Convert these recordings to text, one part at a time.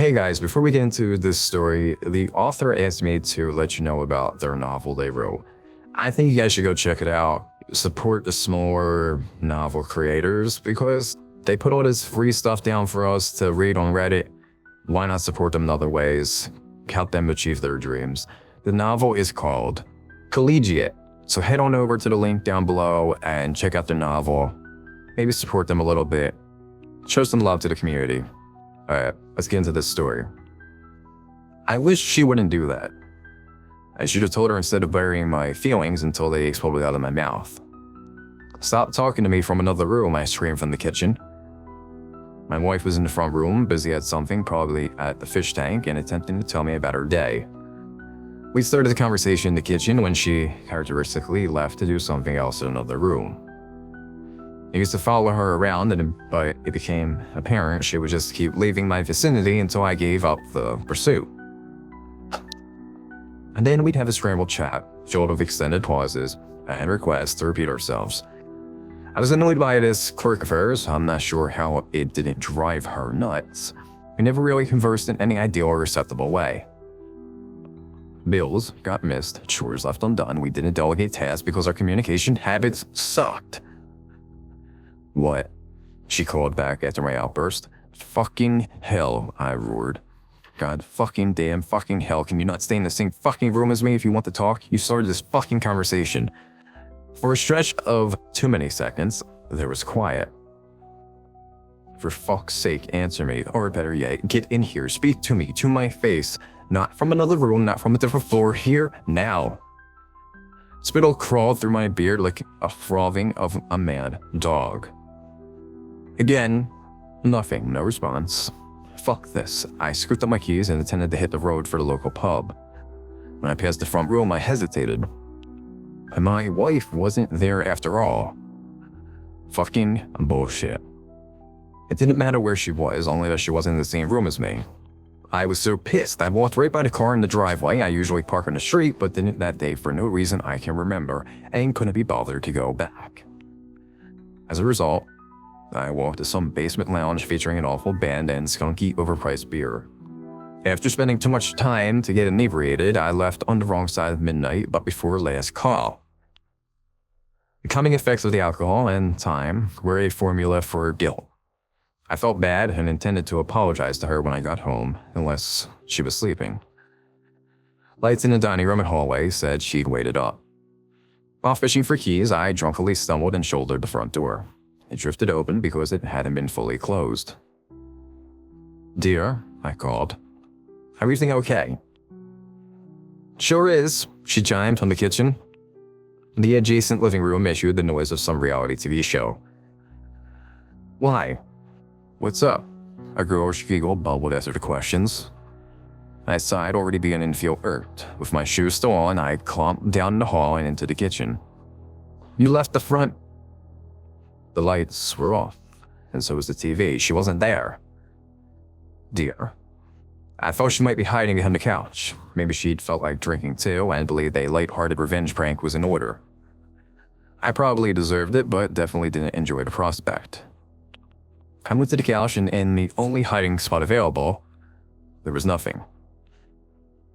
Hey guys, before we get into this story, the author asked me to let you know about their novel they wrote. I think you guys should go check it out. Support the smaller novel creators because they put all this free stuff down for us to read on Reddit. Why not support them in other ways? Help them achieve their dreams. The novel is called Collegiate. So head on over to the link down below and check out the novel. Maybe support them a little bit. Show some love to the community. Alright, let's get into this story. I wish she wouldn't do that. I should have told her instead of burying my feelings until they exploded out of my mouth. Stop talking to me from another room, I screamed from the kitchen. My wife was in the front room, busy at something, probably at the fish tank, and attempting to tell me about her day. We started the conversation in the kitchen when she characteristically left to do something else in another room. I used to follow her around, but it became apparent she would just keep leaving my vicinity until I gave up the pursuit. And then we'd have a scrambled chat, filled with extended pauses and requests to repeat ourselves. I was annoyed by this quirk of hers. I'm not sure how it didn't drive her nuts. We never really conversed in any ideal or acceptable way. Bills got missed, chores left undone, we didn't delegate tasks because our communication habits sucked. What? She called back after my outburst. Fucking hell, I roared. God fucking damn fucking hell, can you not stay in the same fucking room as me if you want to talk? You started this fucking conversation. For a stretch of too many seconds, there was quiet. For fuck's sake, answer me, or better yet, get in here, speak to me, to my face. Not from another room, not from a different floor, here, now. Spittle crawled through my beard like a frothing of a mad dog. Again, nothing, no response. Fuck this. I scooped up my keys and intended to hit the road for the local pub. When I passed the front room, I hesitated. My wife wasn't there after all. Fucking bullshit. It didn't matter where she was, only that she wasn't in the same room as me. I was so pissed, I walked right by the car in the driveway. I usually park on the street, but didn't that day for no reason I can remember, and couldn't be bothered to go back. As a result, I walked to some basement lounge featuring an awful band and skunky overpriced beer. After spending too much time to get inebriated, I left on the wrong side of midnight, but before last call. The calming effects of the alcohol and time were a formula for guilt. I felt bad and intended to apologize to her when I got home, unless she was sleeping. Lights in the dining room and hallway said she'd waited up. While fishing for keys, I drunkenly stumbled and shouldered the front door. It drifted open because it hadn't been fully closed. Dear, I called. Everything okay? Sure is, she chimed from the kitchen. The adjacent living room issued the noise of some reality TV show. Why? What's up? A girlish giggle bubbled after the questions. I sighed, already beginning to feel irked. With my shoes still on, I clomped down the hall and into the kitchen. You left the front. The lights were off, and so was the TV. She wasn't there. Dear. I thought she might be hiding behind the couch. Maybe she'd felt like drinking too and believed a light-hearted revenge prank was in order. I probably deserved it, but definitely didn't enjoy the prospect. I went to the couch, and in the only hiding spot available, there was nothing.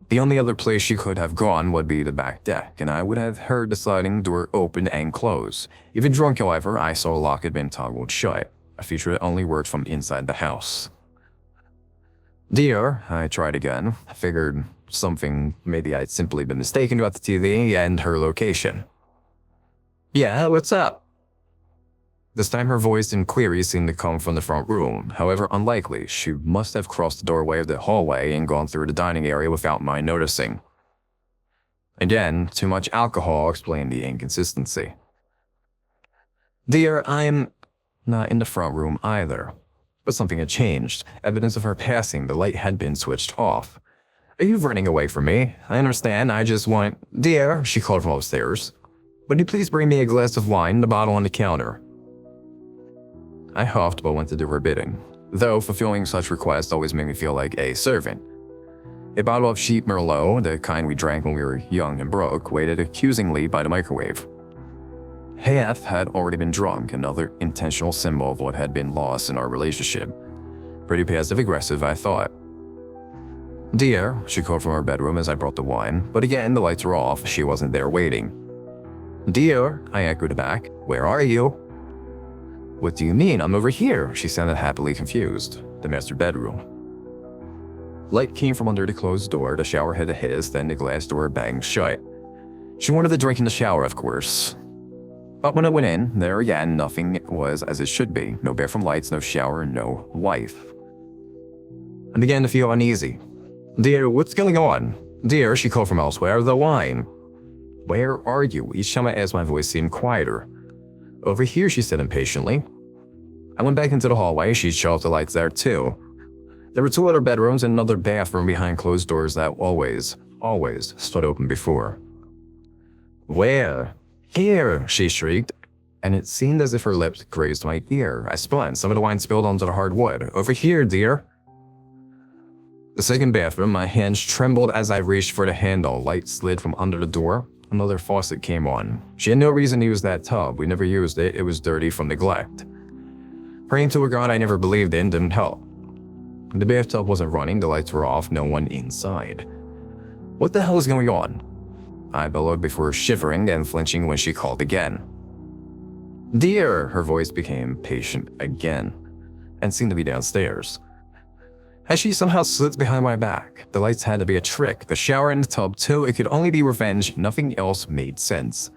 The only other place she could have gone would be the back deck, and I would have heard the sliding door open and close. Even drunk, however, I saw a lock had been toggled shut, a feature that only worked from inside the house. Dear, I tried again. I figured something, maybe I'd simply been mistaken about the TV and her location. Yeah, what's up? This time her voice and queries seemed to come from the front room. However unlikely, she must have crossed the doorway of the hallway and gone through the dining area without my noticing. Again, too much alcohol explained the inconsistency. Dear, I'm not in the front room either. But something had changed. Evidence of her passing, the light had been switched off. Are you running away from me? I understand, I just want… Dear, she called from upstairs. Would you please bring me a glass of wine and a bottle on the counter? I huffed but went to do her bidding, though fulfilling such requests always made me feel like a servant. A bottle of cheap Merlot, the kind we drank when we were young and broke, waited accusingly by the microwave. Half had already been drunk, another intentional symbol of what had been lost in our relationship. Pretty passive-aggressive, I thought. "Dear," she called from her bedroom as I brought the wine, but again the lights were off, she wasn't there waiting. "Dear," I echoed back, "where are you?" "What do you mean? I'm over here," she sounded happily confused. The master bedroom. Light came from under the closed door, the shower head hissed, then the glass door banged shut. She wanted to drink in the shower, of course. But when I went in, there again, nothing was as it should be. No bathroom lights, no shower, no wife. I began to feel uneasy. "Dear, what's going on?" "Dear," she called from elsewhere, "the wine." "Where are you?" Each time I asked, my voice seemed quieter. "Over here," she said impatiently. I went back into the hallway. She shut off the lights there too. There were 2 other bedrooms and another bathroom behind closed doors that always stood open before. "Where?" "Here," she shrieked, and it seemed as if her lips grazed my ear. I spun. Some of the wine spilled onto the hard wood. "Over here, dear." The second bathroom, my hands trembled as I reached for the handle. Light slid from under the door. Another faucet came on. She had no reason to use that tub. We never used it. It was dirty from neglect. Praying to a god I never believed in didn't help. The bathtub wasn't running. The lights were off. No one inside. What the hell is going on? I bellowed before shivering and flinching when she called again. "Dear," her voice became patient again, and seemed to be downstairs. As she somehow slipped behind my back, the lights had to be a trick, the shower and the tub too, it could only be revenge, nothing else made sense.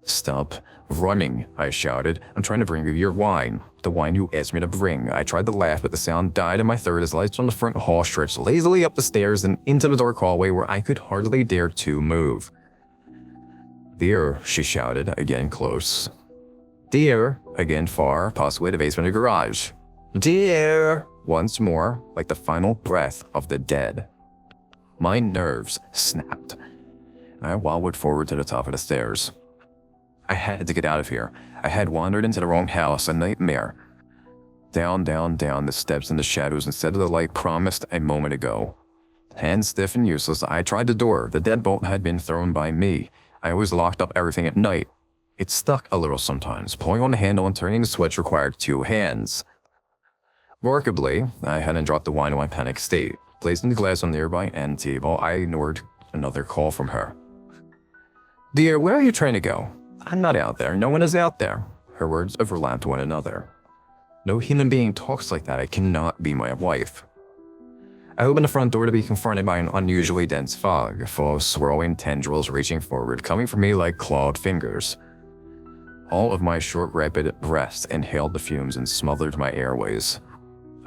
"Stop running," I shouted. "I'm trying to bring you your wine. The wine you asked me to bring." I tried to laugh, but the sound died in my throat as lights on the front hall stretched lazily up the stairs and into the dark hallway where I could hardly dare to move. "Dear," she shouted, again close. "Dear," again far, possibly the basement or garage. "Dear," once more, like the final breath of the dead. My nerves snapped. I wobbled forward to the top of the stairs. I had to get out of here. I had wandered into the wrong house, a nightmare. Down, down, down the steps in the shadows instead of the light promised a moment ago. Hands stiff and useless, I tried the door. The deadbolt had been thrown by me. I always locked up everything at night. It stuck a little sometimes. Pulling on the handle and turning the switch required 2 hands. Remarkably, I hadn't dropped the wine in my panic state. Placing the glass on the nearby end table, I ignored another call from her. "Dear, where are you trying to go?" "I'm not out there. No one is out there." Her words overlapped one another. No human being talks like that. I cannot be my wife. I opened the front door to be confronted by an unusually dense fog, full of swirling tendrils reaching forward, coming for me like clawed fingers. All of my short, rapid breaths inhaled the fumes and smothered my airways.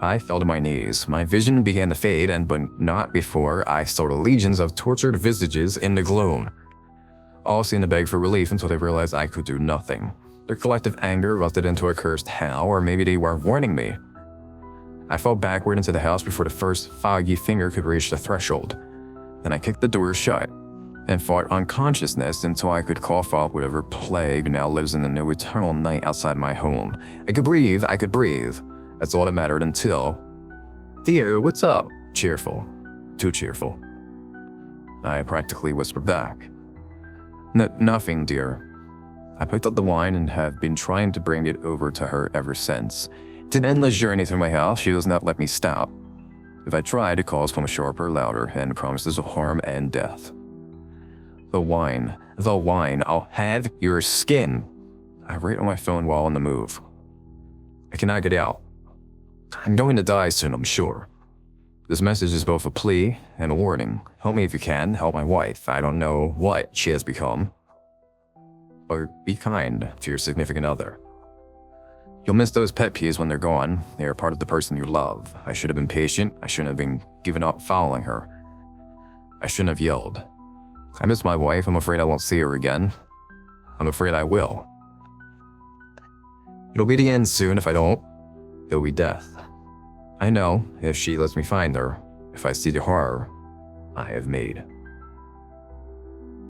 I fell to my knees. My vision began to fade, but not before I saw the legions of tortured visages in the gloom. All seemed to beg for relief until they realized I could do nothing. Their collective anger erupted into a cursed howl, or maybe they were warning me. I fell backward into the house before the first foggy finger could reach the threshold. Then I kicked the door shut and fought unconsciousness until I could cough up whatever plague now lives in the new eternal night outside my home. I could breathe. That's all that mattered until... "Dear, what's up?" Cheerful. Too cheerful. I practically whispered back. Nothing, dear." I picked up the wine and have been trying to bring it over to her ever since. It's an endless journey through my house. She does not let me stop. If I tried, it calls from sharper, louder, and promises harm and death. The wine. I'll have your skin." I write on my phone while on the move. I cannot get out. I'm going to die soon, I'm sure. This message is both a plea and a warning. Help me if you can. Help my wife. I don't know what she has become. Or be kind to your significant other. You'll miss those pet peeves when they're gone. They are part of the person you love. I should have been patient. I shouldn't have been given up following her. I shouldn't have yelled. I miss my wife. I'm afraid I won't see her again. I'm afraid I will. It'll be the end soon if I don't. It'll be death. I know, if she lets me find her, if I see the horror I have made.